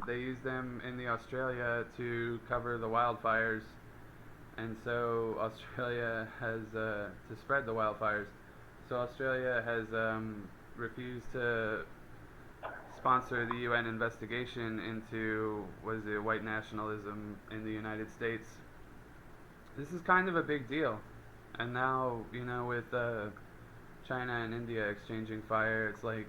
they use them in the Australia to cover the wildfires, and so Australia has to spread the wildfires. So Australia has refused to sponsor the UN investigation into white nationalism in the United States. This is kind of a big deal, and now with China and India exchanging fire, it's like,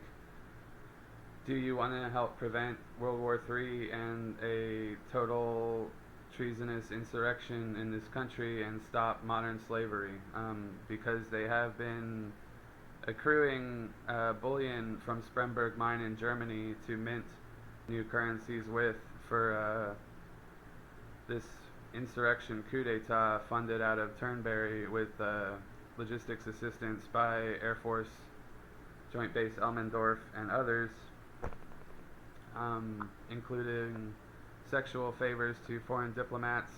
do you want to help prevent World War III and a total treasonous insurrection in this country and stop modern slavery? Because they have been accruing bullion from Spremberg mine in Germany to mint new currencies with for this insurrection coup d'etat funded out of Turnberry with logistics assistance by Air Force Joint Base Elmendorf and others, including sexual favors to foreign diplomats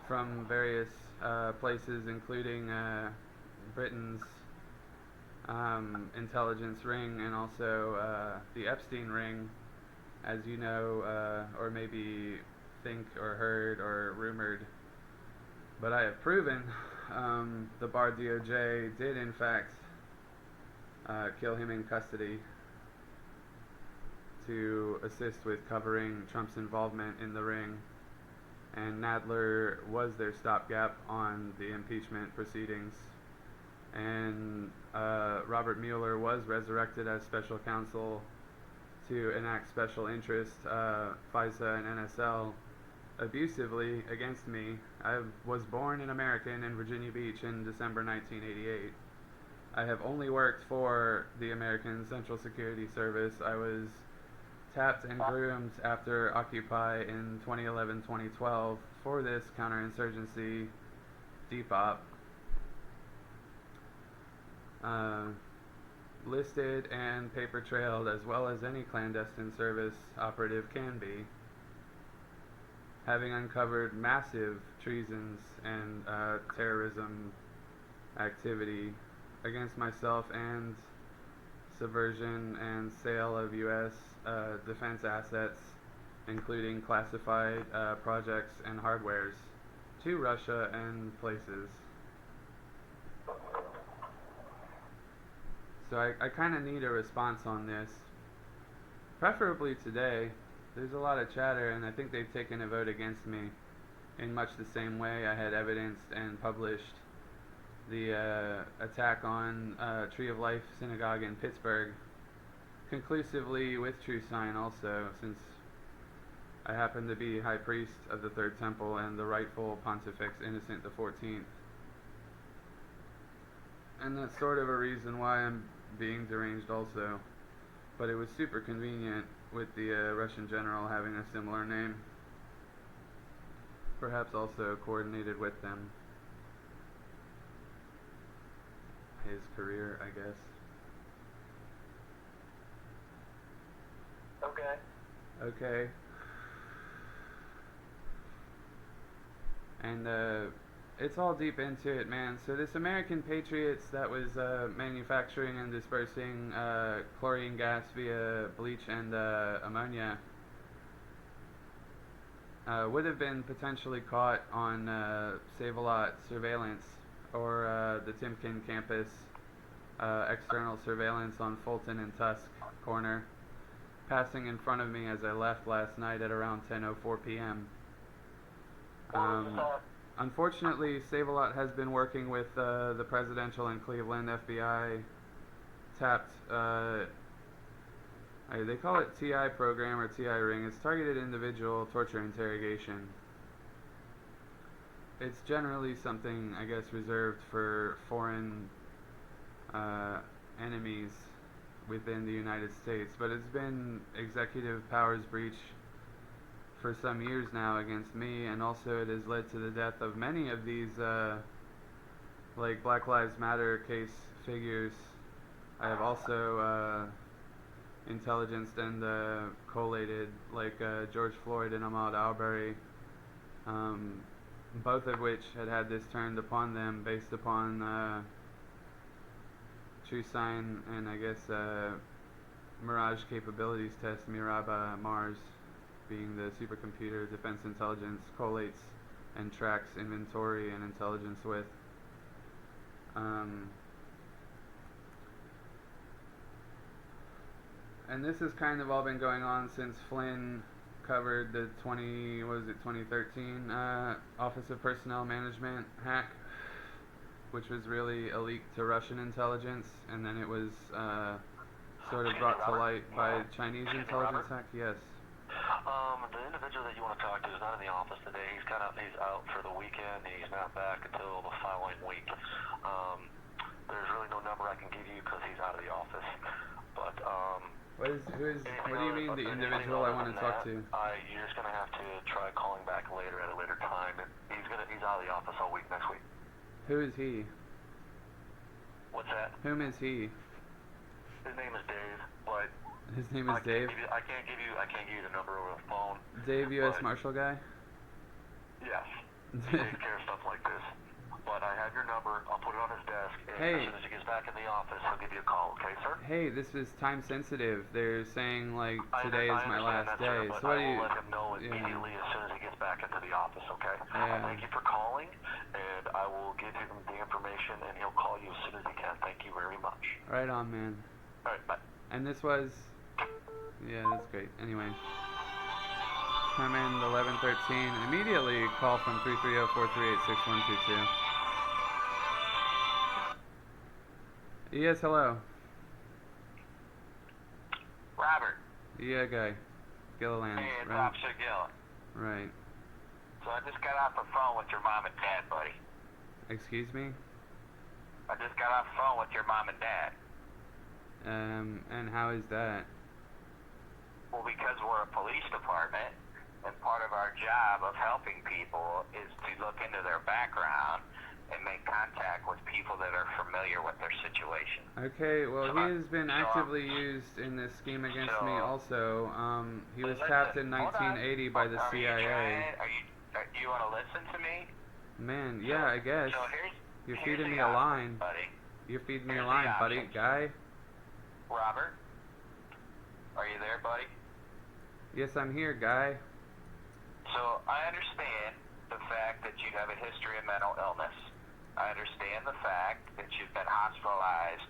from various places, including Britain's intelligence ring and also the Epstein ring, as you know, or maybe think or heard or rumored. But I have proven the Bar DOJ did in fact kill him in custody to assist with covering Trump's involvement in the ring, and Nadler was their stopgap on the impeachment proceedings, and Robert Mueller was resurrected as special counsel to enact special interest, FISA and NSL, abusively against me. I was born an American in Virginia Beach in December 1988. I have only worked for the American Central Security Service. I was tapped and groomed after Occupy in 2011-2012 for this counterinsurgency Depop. Listed and paper trailed as well as any clandestine service operative can be, having uncovered massive treasons and terrorism activity against myself and subversion and sale of U.S. Defense assets, including classified projects and hardwares, to Russia and places. So I kind of need a response on this, preferably today. There's a lot of chatter, and I think they've taken a vote against me in much the same way I had evidenced and published the attack on Tree of Life Synagogue in Pittsburgh, conclusively with true sign also, since I happen to be High Priest of the Third Temple and the rightful Pontifex Innocent the 14th. And that's sort of a reason why I'm being deranged also. But it was super convenient with the Russian general having a similar name. Perhaps also coordinated with them. His career, I guess. Okay. And it's all deep into it, man. So this American Patriots that was manufacturing and dispersing chlorine gas via bleach and ammonia would have been potentially caught on Save-A-Lot surveillance or the Timken campus external surveillance on Fulton and Tusk corner, passing in front of me as I left last night at around 10:04 p.m. Unfortunately, Save-A-Lot has been working with the presidential and Cleveland FBI tapped, they call it TI program or TI ring. It's targeted individual torture interrogation. It's generally something, I guess, reserved for foreign enemies within the United States, but it's been executive powers breach for some years now against me, and also it has led to the death of many of these like Black Lives Matter case figures. I have also intelligenced and collated like George Floyd and Ahmaud Arbery, both of which had this turned upon them based upon True Sign and I guess Mirage Capabilities Test, Miraba Mars, being the supercomputer defense intelligence collates and tracks inventory and intelligence with. And this has kind of all been going on since Flynn covered the 2013 Office of Personnel Management hack, which was really a leak to Russian intelligence, and then it was sort of brought to light by Chinese intelligence hack. Yes. The individual that you want to talk to is not in the office today. He's out for the weekend. He's not back until the following week. There's really no number I can give you because he's out of the office. But what do you mean the individual I want to talk to? You're just gonna have to try calling back later at a later time. And he's out of the office all week next week. Who is he? What's that? Whom is he? His name is Dave, but his name is Dave? I can't give you the number over the phone. Dave, U.S. Marshal guy? Yes. He takes care of stuff like this. But I have your number. I'll put it on his desk, and as soon as he gets back in the office, he'll give you a call. Okay, sir? Hey, this is time sensitive. They're saying like today is my last day. Sir, so what do you? I will let him know immediately as soon as he gets back into the office. Okay? Yeah. Thank you for calling, and I will give him the information, and he'll call you as soon as he can. Thank you very much. Right on, man. All right, bye. And this was. Yeah, that's great. Anyway. Come in 1113. Immediately call from 330-438-6122. Yes, hello. Robert. Yeah, guy. Gilliland. Hey, it's right? Officer Gill. Right. So I just got off the phone with your mom and dad, buddy. Excuse me? I just got off the phone with your mom and dad. And how is that? Well, because we're a police department, and part of our job of helping people is to look into their background and make contact with people that are familiar with their situation. Okay, well, he has been actively used in this scheme against me also. He was tapped in 1980 by the CIA. Do you want to listen to me? Man, yeah, I guess. So You're feeding me a line. Buddy. You're feeding me a line, buddy. Guy? Robert? Are you there, buddy? Yes, I'm here, guy. So, I understand the fact that you have a history of mental illness. I understand the fact that you've been hospitalized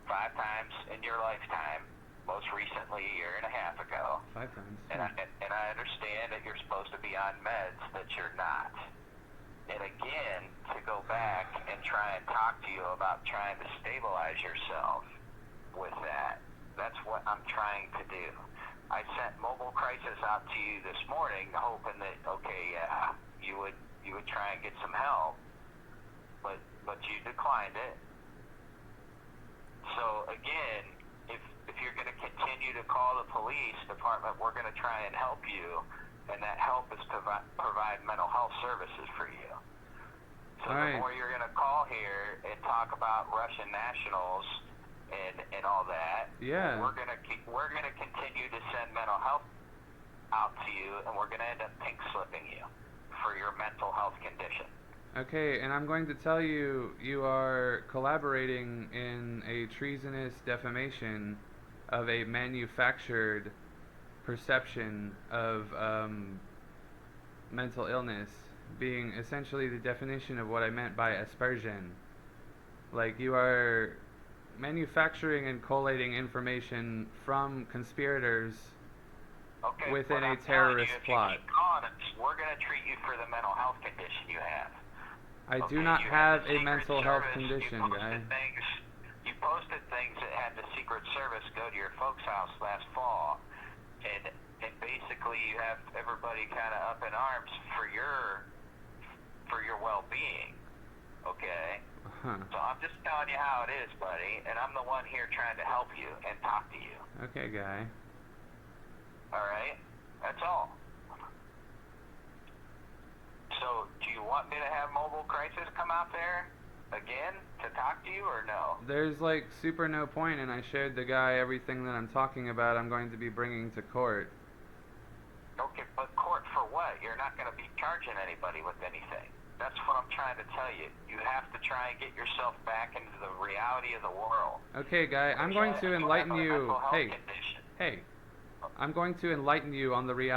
5 times in your lifetime, most recently a year and a half ago. 5 times? And I understand that you're supposed to be on meds that you're not. And again, to go back and try and talk to you about trying to stabilize yourself with that, that's what I'm trying to do. I sent Mobile Crisis out to you this morning hoping that, okay, you would try and get some help, but you declined it. So again, if you're going to continue to call the police department, we're going to try and help you, and that help is to provide mental health services for you. So the more you're going to call here and talk about Russian nationals and all that, yeah, we're gonna continue to send mental health out to you, and we're gonna end up pink slipping you for your mental health condition. Okay, and I'm going to tell you, you are collaborating in a treasonous defamation of a manufactured perception of mental illness being essentially the definition of what I meant by aspersion. Like, you are manufacturing and collating information from conspirators within a terrorist plot. We're going to treat you for the mental health condition you have. I do not have a mental health condition, guy. You posted things that had the Secret Service go to your folks' house last fall, and basically you have everybody kind of up in arms for your well-being. Okay. So I'm just telling you how it is, buddy, and I'm the one here trying to help you and talk to you. Okay, guy. All right? That's all. So, do you want me to have Mobile Crisis come out there again to talk to you, or no? There's, like, super no point, and I shared the guy everything that I'm talking about I'm going to be bringing to court. Okay, but court for what? You're not going to be charging anybody with anything. That's what I'm trying to tell you. You have to try and get yourself back into the reality of the world. Okay, guy, I'm going to enlighten you. Hey, I'm going to enlighten you on the reality.